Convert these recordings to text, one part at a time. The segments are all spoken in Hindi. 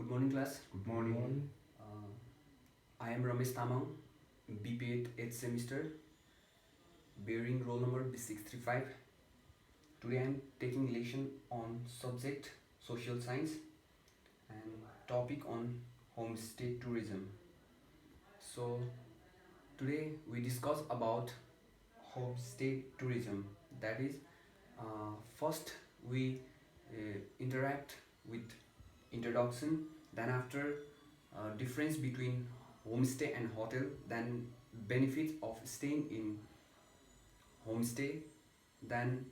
Good morning, class. Good morning. Uh, I am Ramesh Tamang, BPA 8th semester, bearing roll number B635. Today I am taking lesson on subject social science and topic on homestay tourism. So today we discuss about homestay tourism. That is, first we interact with introduction, then after difference between homestay and hotel, then benefits of staying in homestay, then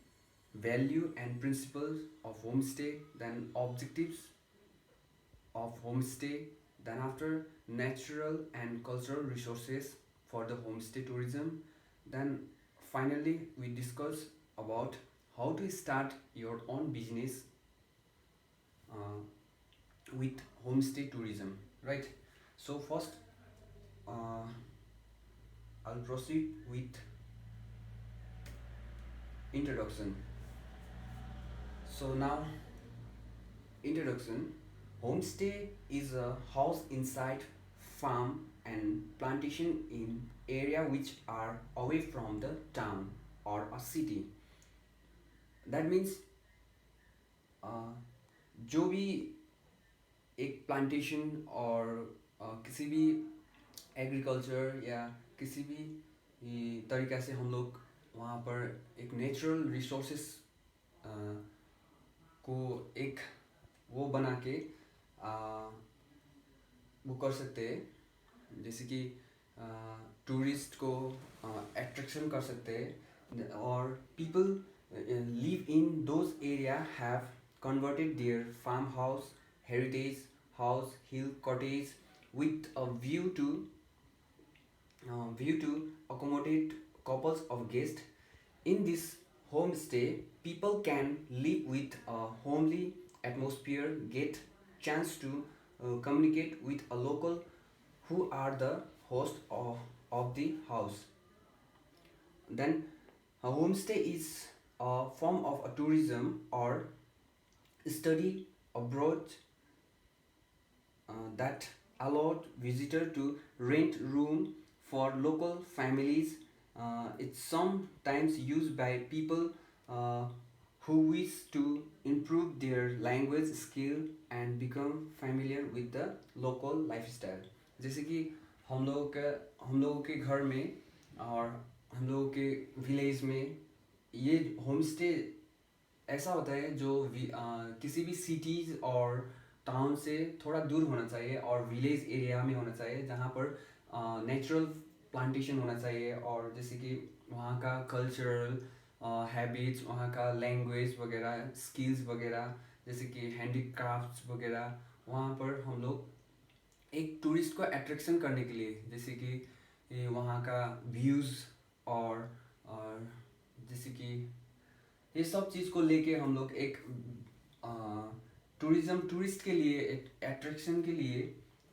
value and principles of homestay, then objectives of homestay, then after natural and cultural resources for the homestay tourism, then finally we discuss about how to start your own business uh, with homestay tourism, right? So first, uh, I'll proceed with introduction. So now, introduction. Homestay is a house inside farm and plantation in area which are away from the town or a city. That means uh, जो भी एक प्लांटेशन और किसी भी एग्रीकल्चर या किसी भी तरीक़ा से हम लोग वहाँ पर एक नेचुरल रिसोर्सेस को एक वो बना के वो कर सकते हैं, जैसे कि टूरिस्ट को अट्रैक्शन कर सकते हैं, और people live in those area have converted their farmhouse, heritage house, hill cottage with a view to accommodate couples of guests. In this homestay, people can live with a homely atmosphere, get chance to communicate with a local who are the host of the house. Then a homestay is a form of a tourism or study abroad that allowed visitor to rent room for local families. It's sometimes used by people uh, who wish to improve their language skill and become familiar with the local lifestyle. जैसे कि हम लोगों के घर में और हम लोगों के विलेज में ये होम स्टे ऐसा होता है जो किसी भी सिटीज़ और टाउन से थोड़ा दूर होना चाहिए और विलेज एरिया में होना चाहिए, जहाँ पर नेचुरल प्लांटेशन होना चाहिए, और जैसे कि वहाँ का कल्चरल हैबिट्स, वहाँ का लैंग्वेज वगैरह, स्किल्स वगैरह, जैसे कि हैंडीक्राफ्ट्स वगैरह, वहाँ पर हम लोग एक टूरिस्ट को अट्रैक्शन करने के लिए, जैसे कि वहाँ का व्यूज़ और जैसे कि ये सब चीज़ को लेके हम लोग एक टूरिस्ट के लिए, एक अट्रैक्शन के लिए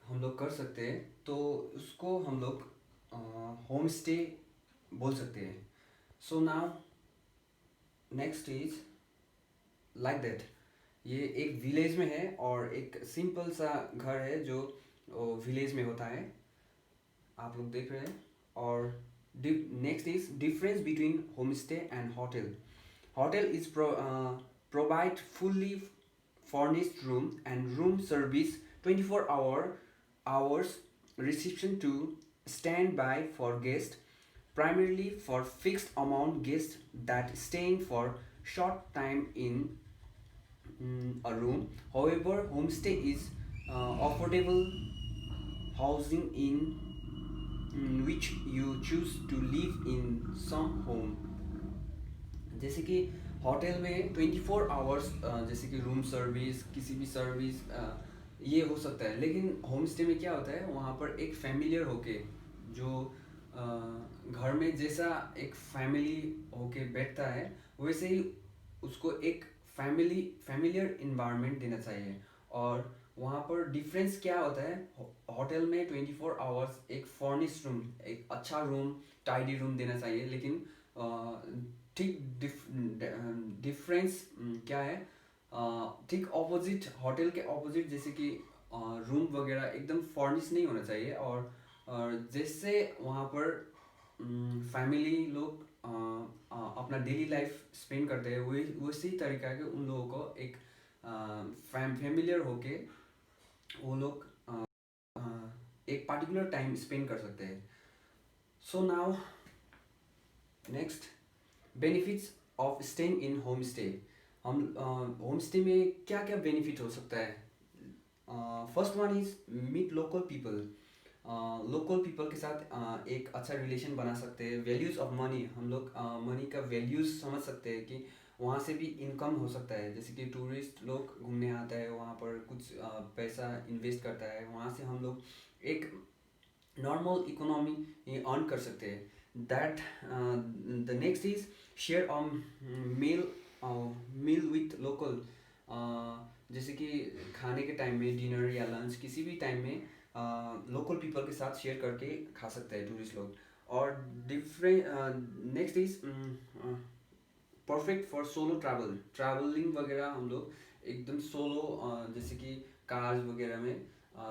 हम लोग कर सकते हैं, तो उसको हम लोग होम स्टे बोल सकते हैं. So now next is like that. ये एक विलेज में है और एक सिंपल सा घर है जो विलेज में होता है, आप लोग देख रहे हैं. और next is difference between home stay and hotel. Hotel is provide fully furnished room and room service, 24 hours reception to stand by for guests, primarily for fixed amount guests that staying for short time in a room. However, homestay is affordable housing in which you choose to live in some home. जैसे कि होटल में 24 आवर्स जैसे कि रूम सर्विस, किसी भी सर्विस ये हो सकता है, लेकिन होम स्टे में क्या होता है, वहाँ पर एक फैमिलियर होके जो घर में जैसा एक फैमिली होके बैठता है, वैसे ही उसको एक फैमिलियर इन्वायरमेंट देना चाहिए. और वहाँ पर डिफरेंस क्या होता है, होटल में 24 आवर्स एक फर्निश्ड रूम, एक अच्छा रूम, टाइडी रूम देना चाहिए, लेकिन ठीक डिफरेंस क्या है, ठीक ऑपोजिट, होटल के ऑपोजिट, जैसे कि रूम वगैरह एकदम फर्निश नहीं होना चाहिए, और जिससे वहाँ पर फैमिली लोग अपना डेली लाइफ स्पेंड करते हैं, वही उसी तरीका के उन लोगों को एक फैमिलियर होके वो लोग एक पर्टिकुलर टाइम स्पेंड कर सकते हैं. So now next, benefits of staying in home stay. हम होम स्टे में क्या क्या बेनिफिट हो सकता है. First one is meet local people. Local people के साथ एक अच्छा रिलेशन बना सकते हैं. वैल्यूज़ ऑफ मनी, हम लोग मनी का वैल्यूज़ समझ सकते हैं कि वहाँ से भी इनकम हो सकता है. जैसे कि टूरिस्ट लोग घूमने आता है, वहाँ पर कुछ पैसा इन्वेस्ट करता है, वहाँ से हम लोग एक नॉर्मल इकोनॉमी अर्न कर सकते हैं. That the next is share meal meal with local. जैसे कि खाने के टाइम में, डिनर या लंच किसी भी टाइम में लोकल पीपल के साथ शेयर करके खा सकते हैं टूरिस्ट लोग. और different next is perfect for solo travelling वगैरह. हम लोग एकदम सोलो जैसे कि कार्स वगैरह में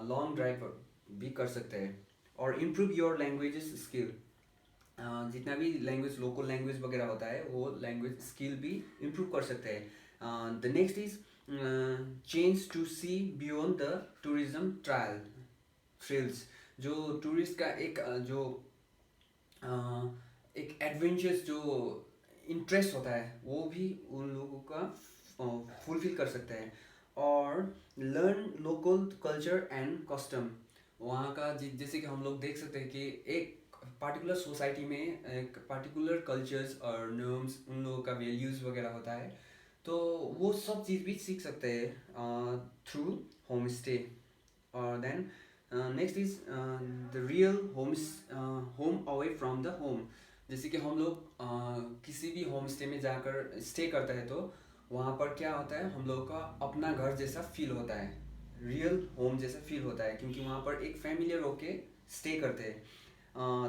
लॉन्ग ड्राइव भी कर सकते हैं. और इम्प्रूव योर लैंग्वेजेस स्किल. जितना भी लैंग्वेज, लोकल लैंग्वेज वगैरह होता है, वो लैंग्वेज स्किल भी इम्प्रूव कर सकते हैं. The next is change to see beyond the tourism thrills. जो टूरिस्ट का एक एक एडवेंचर्स जो इंटरेस्ट होता है, वो भी उन लोगों का फुलफिल कर सकते हैं. और learn local culture and custom. वहाँ का जैसे कि हम लोग देख सकते हैं कि एक पार्टिकुलर सोसाइटी में एक पार्टिकुलर कल्चर्स और नॉर्म्स, उन लोगों का वैल्यूज़ वगैरह होता है, तो वो सब चीज़ भी सीख सकते हैं थ्रू होम स्टे. और then next is the real home away from the home. जैसे कि हम लोग किसी भी होम स्टे में जाकर स्टे करते हैं, तो वहाँ पर क्या होता है, हम लोगों का अपना घर जैसा फील होता है, रियल होम जैसा फील होता है, क्योंकि वहाँ पर एक फैमिलियर होके स्टे करते हैं.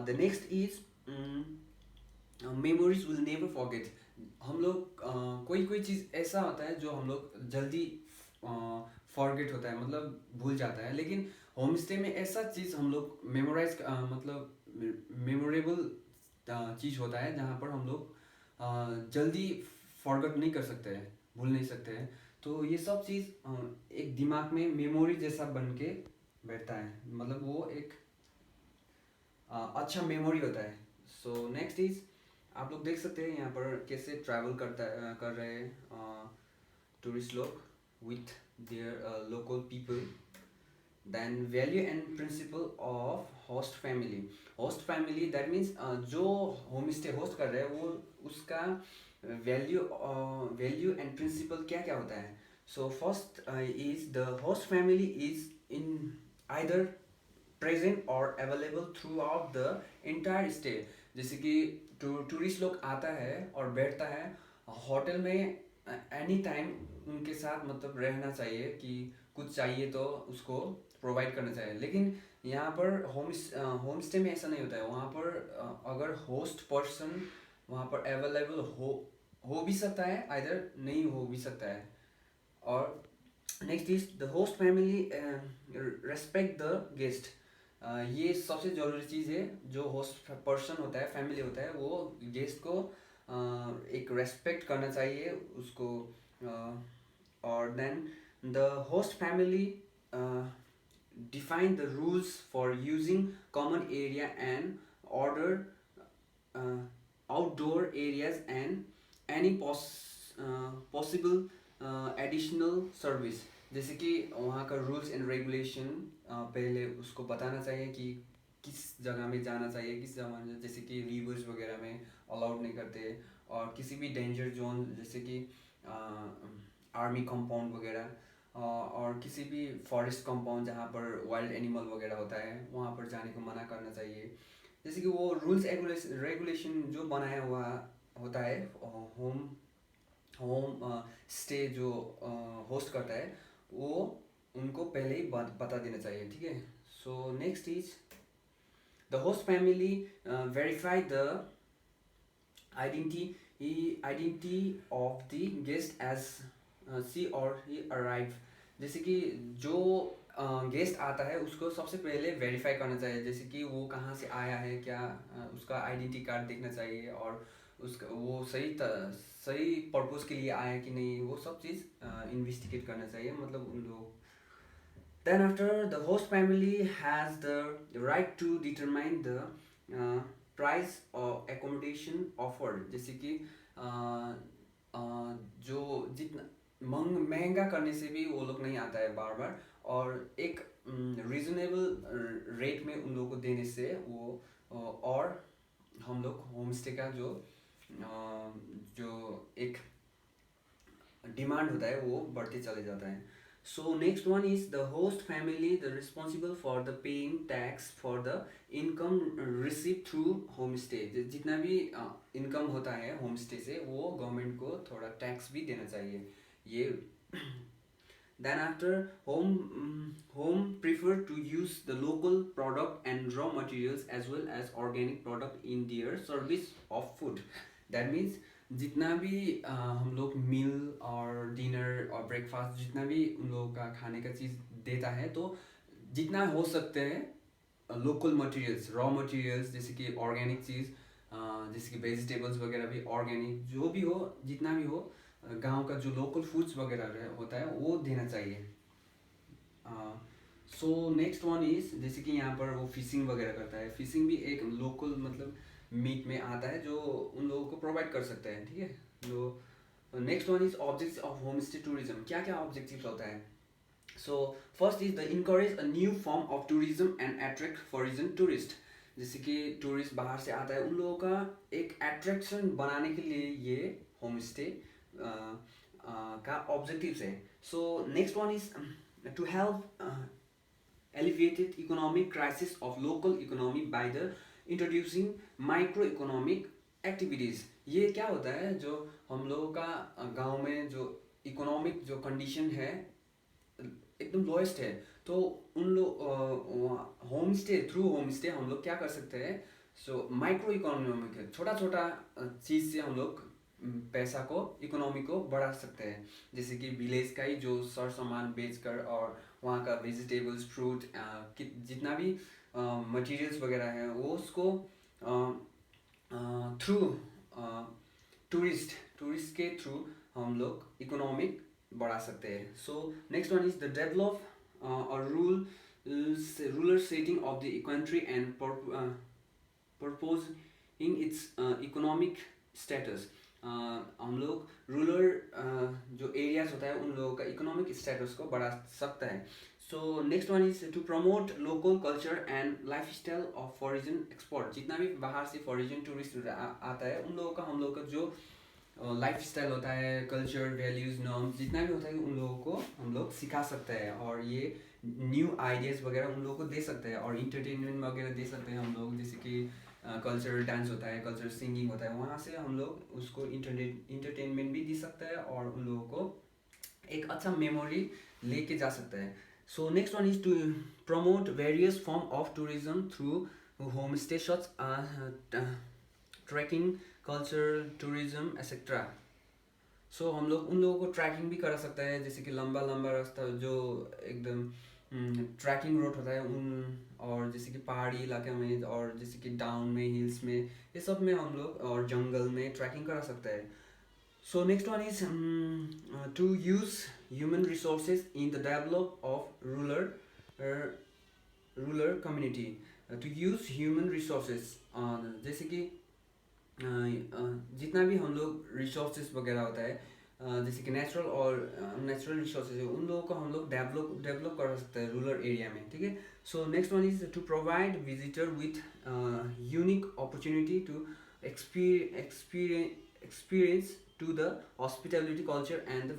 The next is memories will never forget. हम लोग कोई कोई चीज़ ऐसा होता है जो हम लोग जल्दी फॉरगेट होता है, मतलब भूल जाता है. लेकिन होम स्टे में ऐसा चीज़ हम लोग मेमोराइज मतलब मेमोरेबल चीज़ होता है, जहाँ पर हम लोग जल्दी फॉरगेट नहीं कर सकते हैं, भूल नहीं सकते हैं. तो ये सब चीज़ एक दिमाग में मेमोरी जैसा बन के बैठता है, मतलब वो एक अच्छा मेमोरी होता है. सो नेक्स्ट इज, आप लोग देख सकते हैं यहाँ पर कैसे ट्रैवल कर रहे हैं टूरिस्ट लोग with their local people. Then value and principle of host family. Host family that means जो होम स्टे होस्ट कर रहे हैं, वो उसका वैल्यू एंड प्रिंसिपल क्या क्या होता है. So first is the host family is in either present or available throughout the entire stay. जैसे कि टूरिस्ट लोग आता है और बैठता है होटल में, एनी टाइम उनके साथ मतलब रहना चाहिए, कि कुछ चाहिए तो उसको प्रोवाइड करना चाहिए. लेकिन यहाँ पर होम स्टे में ऐसा नहीं होता है. वहाँ पर अगर होस्ट पर्सन वहाँ पर अवेलेबल हो भी सकता है, आइदर नहीं हो भी सकता है. और next is the host family respect the guest. ये सबसे ज़रूरी चीज़ है. जो होस्ट पर्सन होता है, फैमिली होता है, वो गेस्ट को एक रेस्पेक्ट करना चाहिए उसको. और then the host family define the rules for using common area and order outdoor areas and any possible additional service. जैसे कि वहाँ का रूल्स एंड रेगुलेशन पहले उसको बताना चाहिए कि किस जगह में जाना चाहिए, किस जगह में, जैसे कि रिवर्स वगैरह में अलाउड नहीं करते, और किसी भी डेंजर जोन जैसे कि आर्मी कंपाउंड वगैरह, और किसी भी फॉरेस्ट कंपाउंड जहाँ पर वाइल्ड एनिमल वगैरह होता है, वहाँ पर जाने को मना करना चाहिए. जैसे कि वो रूल्स रेगुलेशन जो बनाया हुआ होता है होम होम स्टे जो होस्ट करता है, वो उनको पहले ही बता देना चाहिए, ठीक है. So next is the host family verify the identity of the guest as she or he arrive. जैसे कि जो गेस्ट आता है उसको सबसे पहले वेरीफाई करना चाहिए, जैसे कि वो कहाँ से आया है, क्या उसका आइडेंटिटी कार्ड देखना चाहिए, और उसका वो सही पर्पस के लिए आया है कि नहीं, वो सब चीज़ इन्वेस्टिगेट करना चाहिए, मतलब उन लोग। Then after, the host family has the right to determine the uh, price or accommodation offered, जैसे कि जो जितना महंगा करने से भी वो लोग नहीं आता है बार बार, और एक रीजनेबल रेट में उन लोगों को देने से वो और हम लोग होम स्टे का जो एक डिमांड होता है वो बढ़ते चले जाता है। So next one is the host family the responsible for the paying tax for the income receive through home stay, जितना भी इनकम होता है होम स्टे से वो गवर्नमेंट को थोड़ा टैक्स भी देना चाहिए ये। Then after, home prefer to use the local product and raw materials as well as organic product in their service of food. That means जितना भी हम लोग मील और डिनर और ब्रेकफास्ट जितना भी उन लोगों का खाने का चीज़ देता है, तो जितना हो सकते हैं लोकल मटेरियल्स, रॉ मटेरियल्स, जैसे कि ऑर्गेनिक चीज़, जैसे कि वेजिटेबल्स वगैरह भी ऑर्गेनिक, जो भी हो जितना भी हो गांव का जो लोकल फूड्स वगैरह होता है वो देना चाहिए। सो नेक्स्ट वन इज, जैसे कि यहाँ पर वो फिशिंग वगैरह करता है, फिशिंग भी एक लोकल मतलब मीट में आता है जो उन लोगों को प्रोवाइड कर सकते हैं, ठीक है। तो next one is objects of home stay tourism, क्या क्या ऑब्जेक्टिव्स होता है। So first is the encourage a new form of tourism and attract foreign tourist, जैसे कि टूरिस्ट बाहर से आता है उन लोगों का एक अट्रैक्शन बनाने के लिए ये होम स्टे का ऑब्जेक्टिव्स है। So next one is to help alleviated economic crisis of local economy by the introducing microeconomic activities। ये क्या होता है, जो हम लोगों का गांव में जो इकोनॉमिक जो कंडीशन है एकदम लोएस्ट है, तो उन लोग home stay through home stay हम लोग क्या कर सकते हैं। सो माइक्रो इकोनॉमिक छोटा छोटा चीज़ से हम लोग पैसा को इकोनॉमी को बढ़ा सकते हैं, जैसे कि विलेज का ही जो सर सामान बेचकर और वहाँ का वेजिटेबल्स फ्रूट जितना भी मटेरियल्स वगैरह है वो उसको थ्रू टूरिस्ट के थ्रू हम लोग इकोनॉमिक बढ़ा सकते हैं। So next one is the develop or rural setting of the country and proposing its economic status. हम लोग रूरल जो एरियाज होता है उन लोगों का इकोनॉमिक स्टेटस को बढ़ा सकता है। So next one is to promote local culture and life style of foreign export, जितना भी बाहर से फॉरेन टूरिस्ट आता है उन लोगों का हम लोग का जो लाइफ स्टाइल होता है, कल्चर वैल्यूज नॉर्म्स जितना भी होता है उन लोगों को हम लोग सिखा सकते हैं, और ये न्यू आइडियाज़ वगैरह उन लोगों को दे सकते हैं, और इंटरटेनमेंट वगैरह दे सकते हैं हम लोग, जैसे कि कल्चरल डांस होता है, कल्चरल सिंगिंग होता है, वहाँ से हम लोग उसको इंटरटेनमेंट भी दे सकते हैं और उन लोगों को एक अच्छा मेमोरी लेके जा सकता है। So next one is to promote various form of tourism through home stay such trekking culture tourism etcetera. So हम लोग उन लोगों को ट्रैकिंग भी करा सकते हैं, जैसे कि लंबा लंबा रास्ता जो एकदम ट्रैकिंग रूट होता है उन, और जैसे कि पहाड़ी इलाके में और जैसे कि डाउन में हिल्स में ये सब में हम लोग और जंगल में ट्रैकिंग करा सकते हैं। So next one is to use human resources in the develop of rural community, to use human resources, जैसे कि जितना भी हम लोग रिसोर्सेज वगैरह होता है जैसे कि नेचुरल और नेचुरल रिसोर्सेज है उन लोगों को हम लोग डेवलप कर सकते हैं रूरल एरिया में, ठीक है। So next one is to provide visitor with unique opportunity to experience to the hospitality culture and the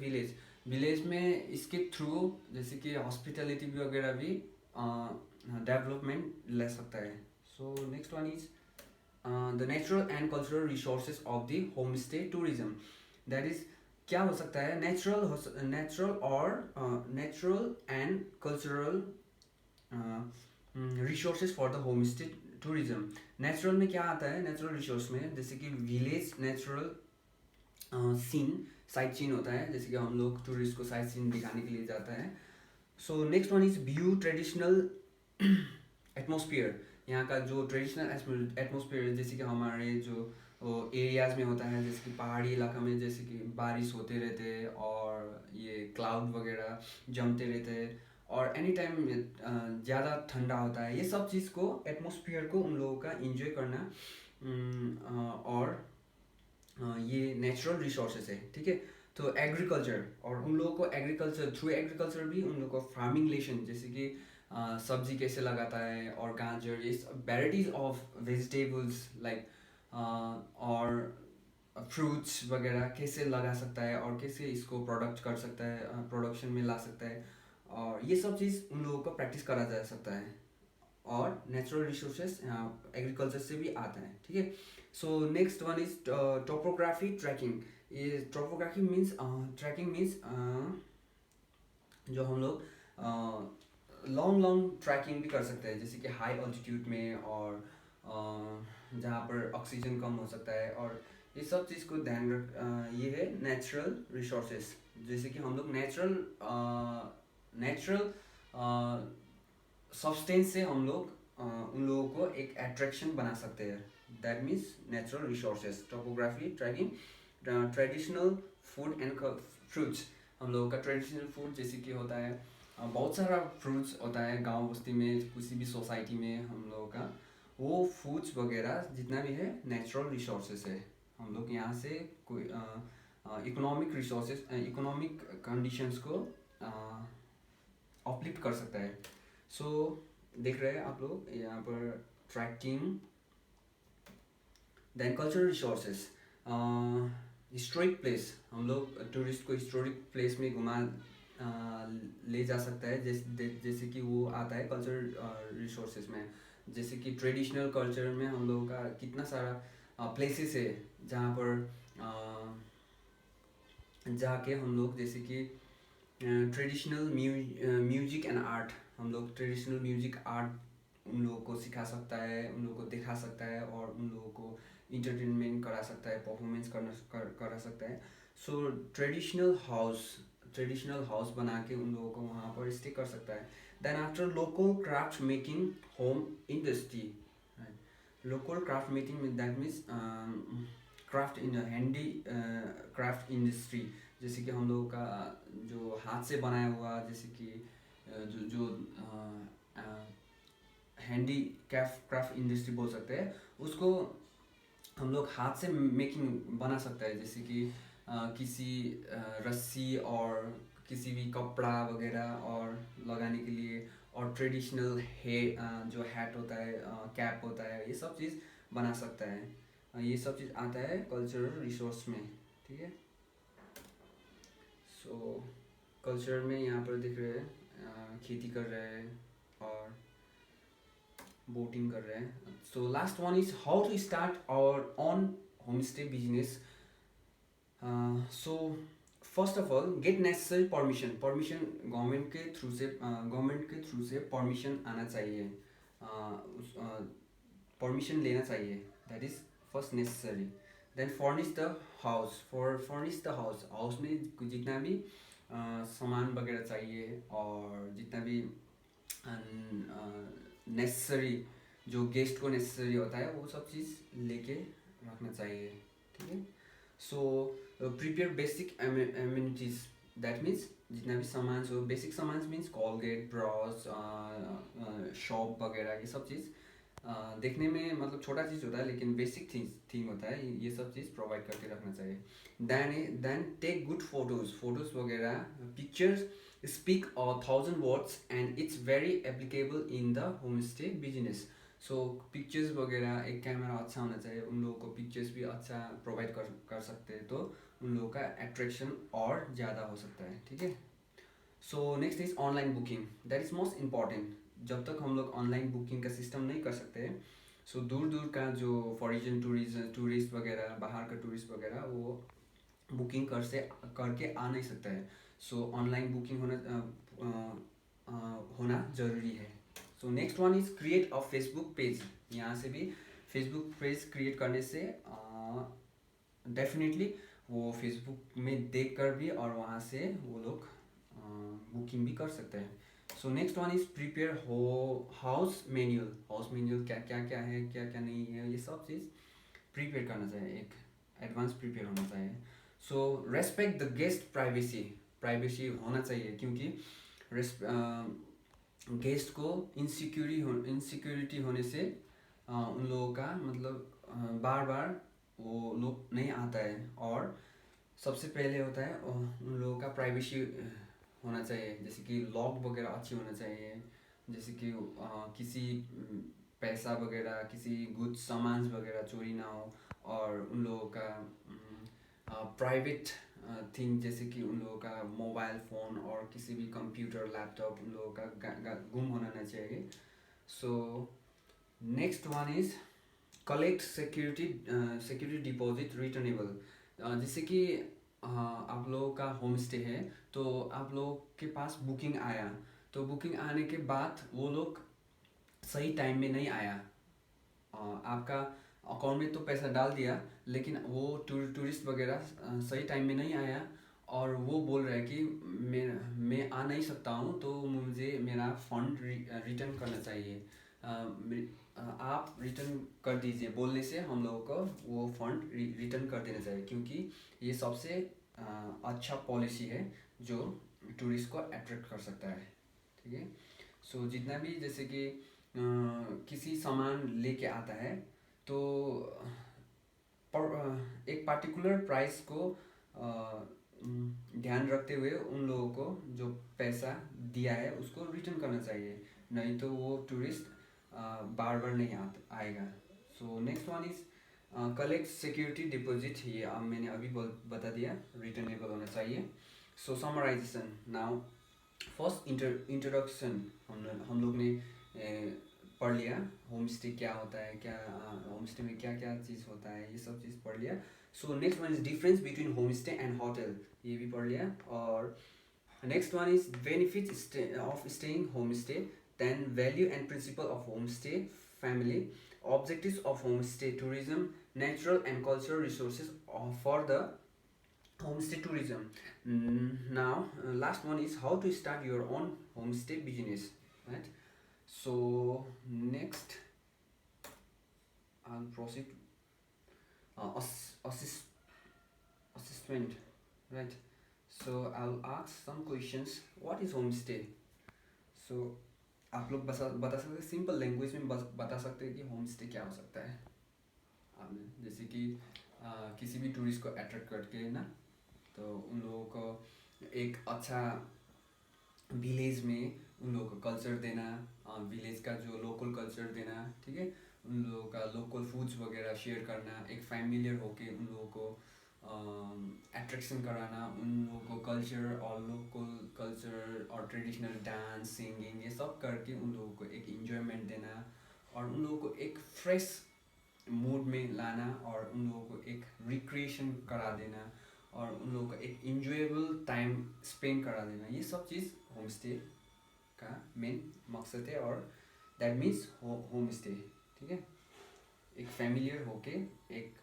village में इसके थ्रू जैसे कि हॉस्पिटैलिटी वगैरह भी डेवलपमेंट ले सकता है। So next one is the natural and cultural resources of the homestay tourism, that is क्या हो सकता है, natural and cultural resources for the homestay tourism। natural में क्या आता है, natural resource में जैसे कि village natural scene site scene होता है, जैसे कि हम लोग टूरिस्ट को साइट सीन दिखाने के लिए जाता है, so next one is view traditional atmosphere. यहाँ का जो ट्रेडिशनल एटमोसफियर, जैसे कि हमारे जो एरियाज में होता है, जैसे कि पहाड़ी इलाका में जैसे कि बारिश होते रहते हैं और ये क्लाउड वगैरह जमते रहते हैं, और एनी टाइम ज़्यादा ठंडा होता है। ये सब चीज़ को, एटमोसफियर को उन लोगों का इंजॉय करना, और ये नेचुरल रिसोर्सेज है, ठीक है। तो एग्रीकल्चर, और उन लोगों को एग्रीकल्चर, थ्रू एग्रीकल्चर भी उन लोगों को फार्मिंग लेशन, जैसे कि सब्जी कैसे लगाता है, और गाजर, ये वेराइटीज ऑफ वेजिटेबल्स लाइक, और फ्रूट्स वगैरह कैसे लगा सकता है और कैसे इसको प्रोडक्ट कर सकता है, प्रोडक्शन में ला सकता है, और ये सब चीज़ उन लोगों को प्रैक्टिस करा जा सकता है। और नेचुरल रिसोर्सेज एग्रीकल्चर से भी आता है, ठीक है। So next one is topography trekking. ये टोपोग्राफी मीन्स, ट्रैकिंग मीन्स जो हम लोग लॉन्ग लॉन्ग ट्रैकिंग भी कर सकते हैं, जैसे कि हाई ऑल्टीट्यूड में, और जहाँ पर ऑक्सीजन कम हो सकता है, और ये सब चीज़ को ध्यान रख, ये है नेचुरल रिसोर्सेज। जैसे कि हम लोग नेचुरल नेचुरल सब्सटेंस से हम लोग उन लोगों को एक अट्रैक्शन बना सकते हैं, that means natural resources. Topography trekking traditional food and fruits. हम लोगों का ट्रेडिशनल फूड जैसे कि होता है, बहुत सारा फ्रूट्स होता है गांव बस्ती में, किसी भी सोसाइटी में हम लोगों का, वो फूड्स वगैरह जितना भी है नेचुरल रिसोर्सेज है। हम लोग यहाँ से कोई इकोनॉमिक रिसोर्सेज, इकोनॉमिक कंडीशंस को अपलिफ्ट कर सकता है। सो देख रहे हैं आप लोग यहाँ पर trekking, then cultural resources, historic place. हम लोग टूरिस्ट को हिस्टोरिक प्लेस में घुमा ले जा सकता है, जैसे कि वो आता है कल्चरल रिसोर्सेज में। जैसे कि ट्रेडिशनल कल्चर में हम लोगों का कितना सारा प्लेसेस है जहाँ पर जाके हम लोग, जैसे कि ट्रेडिशनल म्यूजिक एंड आर्ट, हम लोग ट्रेडिशनल म्यूजिक आर्ट उन लोगों को सिखा सकता है, उन लोगों को दिखा सकता है, और उन लोगों को इंटरटेनमेंट करा सकता है, परफॉर्मेंस करा सकता है। सो ट्रेडिशनल हाउस बना के उन लोगों को वहाँ पर स्टे कर सकता है। Then after local craft making home industry. Local craft making that means craft in handy craft industry. जैसे कि हम लोगों का जो हाथ से बनाया हुआ, जैसे कि जो जो हैंडी क्राफ्ट इंडस्ट्री बोल सकते हैं उसको, हम लोग हाथ से मेकिंग बना सकता है, जैसे कि किसी रस्सी और किसी भी कपड़ा वगैरह और लगाने के लिए, और ट्रेडिशनल जो हैट होता है, कैप होता है, ये सब चीज़ बना सकता है। ये सब चीज़ आता है कल्चरल रिसोर्स में, ठीक है। सो कल्चर में यहाँ पर दिख रहे हैं खेती कर रहे हैं और बोटिंग कर रहे हैं। So last one is how to start our on home stay business. So first of all get necessary permission government के थ्रू से परमिशन आना चाहिए, परमिशन लेना चाहिए, that is first necessary. Then furnish the house, furnish the house में जितना भी सामान वगैरह चाहिए, और जितना भी नेसेसरी जो गेस्ट को नेसेसरी होता है वो सब चीज़ लेके रखना चाहिए, ठीक है। So prepare basic amenities, that means जितना भी सामान हो, बेसिक सामान मीन्स कॉलगेट, ब्रश, शॉप वगैरह, ये सब चीज़ देखने में मतलब छोटा चीज़ होता है, लेकिन बेसिक थिंग होता है, ये सब चीज़ प्रोवाइड करके रखना चाहिए। देन टेक गुड फोटोज़ वगैरह, pictures speak 1,000 words and it's very applicable in the homestay business. So pictures वगैरह, एक कैमरा अच्छा होना चाहिए, उन लोगों को पिक्चर्स भी अच्छा प्रोवाइड कर सकते हैं, तो उन लोगों का अट्रैक्शन और ज़्यादा हो सकता है, ठीक है। So next is online booking, that is most important. जब तक हम लोग ऑनलाइन बुकिंग का सिस्टम नहीं कर सकते, सो दूर दूर का जो फॉरेन टूरिस्ट वगैरह, बाहर का टूरिस्ट वगैरह, वो बुकिंग करके आ नहीं सकता है। सो ऑनलाइन बुकिंग होना ज़रूरी है। So next one is create a Facebook page. यहाँ से भी फेसबुक पेज क्रिएट करने से डेफिनेटली वो फेसबुक में देख कर भी और वहाँ से वो लोग बुकिंग भी कर सकते हैं। So next one is prepare हो हाउस मैनुअल। हाउस मैनुअल क्या क्या क्या है, क्या क्या नहीं है, ये सब चीज़ प्रिपेयर करना चाहिए, एक एडवांस प्रिपेयर होना चाहिए। So respect the guest privacy, privacy होना चाहिए, क्योंकि गेस्ट को इनसिक्योरिटी होने से उन लोगों का मतलब बार बार वो लोग नहीं आता है। और सबसे पहले होता है उन लोगों का प्राइवेसी होना चाहिए, जैसे कि लॉक वगैरह अच्छी होना चाहिए, जैसे कि किसी पैसा वगैरह, किसी गुड्स सामान वगैरह चोरी ना हो। और उन लोगों का प्राइवेट थिंग, जैसे कि उन लोगों का मोबाइल फ़ोन और किसी भी कंप्यूटर लैपटॉप उन लोगों का गुम होना नहीं चाहिए। सो next one is collect security deposit returnable. जैसे कि आप लोगों का होम स्टे है, तो आप लोगों के पास बुकिंग आया, तो बुकिंग आने के बाद वो लोग सही टाइम में नहीं आया, आपका अकाउंट में तो पैसा डाल दिया, लेकिन वो टूरिस्ट वगैरह सही टाइम में नहीं आया, और वो बोल रहा है कि मैं आ नहीं सकता हूँ, तो मुझे मेरा फंड रिटर्न करना चाहिए। आप रिटर्न कर दीजिए बोलने से हम लोगों को वो फंड रिटर्न कर देना चाहिए, क्योंकि ये सबसे अच्छा पॉलिसी है जो टूरिस्ट को अट्रैक्ट कर सकता है। ठीक है। सो जितना भी जैसे कि किसी सामान लेके आता है, तो एक पार्टिकुलर प्राइस को ध्यान रखते हुए उन लोगों को जो पैसा दिया है उसको रिटर्न करना चाहिए, नहीं तो वो टूरिस्ट बार बार नहीं आएगा। सो next one is collect security deposit, ये मैंने अभी बता दिया, रिटर्नेबल होना चाहिए। सो समराइजेशन नाउ, फर्स्ट इंट्रोडक्शन हम लोग ने पढ़ लिया, होम स्टे क्या होता है, क्या होम स्टे में क्या क्या चीज़ होता है, ये सब चीज़ पढ़ लिया। So next one is difference between home stay and hotel, ये भी पढ़ लिया। और next one is benefit of staying home stay, then value and principle of home stay family, objectives of home stay tourism, natural and cultural resources for the homestay tourism. Now last one is how to start your own homestay business, right? So next I'll proceed assessment, right? So I'll ask some questions. What is homestay? So आप लोग बता सकते हैं सिंपल लैंग्वेज में बता सकते हैं कि होम स्टे क्या हो सकता है। आपने जैसे कि किसी भी टूरिस्ट को अट्रैक्ट करके ना, तो उन लोगों को एक अच्छा विलेज में उन लोगों को कल्चर देना, विलेज का जो लोकल कल्चर देना, ठीक है, उन लोगों का लोकल फूड्स वगैरह शेयर करना, एक फैमिलियर होके उन लोगों को अट्रैक्शन कराना, उन लोगों को कल्चर और लोकल कल्चर और ट्रेडिशनल डांस सिंगिंग ये सब करके उन लोगों को एक इंजॉयमेंट देना, और उन लोगों को एक फ्रेश मूड में लाना, और उन लोगों को एक रिक्रिएशन करा देना, और उन लोगों का एक इंजॉयबल टाइम स्पेंड करा देना, ये सब चीज़ होम स्टे का मेन मकसद है। और दैट मीन्स होम स्टे, ठीक है, एक फैमिलियर होके एक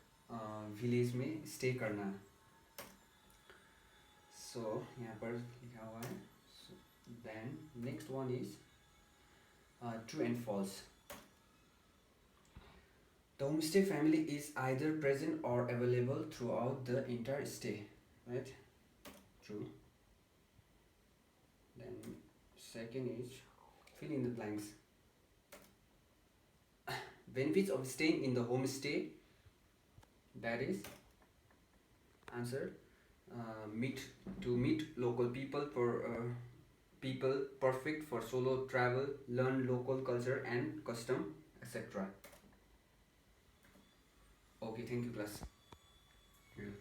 विलेज में स्टे करना। सो यहाँ पर लिखा हुआ है। Then next one is true and false. The homestay family is either present or available throughout the entire stay, right? True. Then second is fill in the blanks. Benefits of staying in the homestay, that is answer, meet local people people perfect for solo travel, learn local culture and custom, etc. Okay, thank you class. Yeah.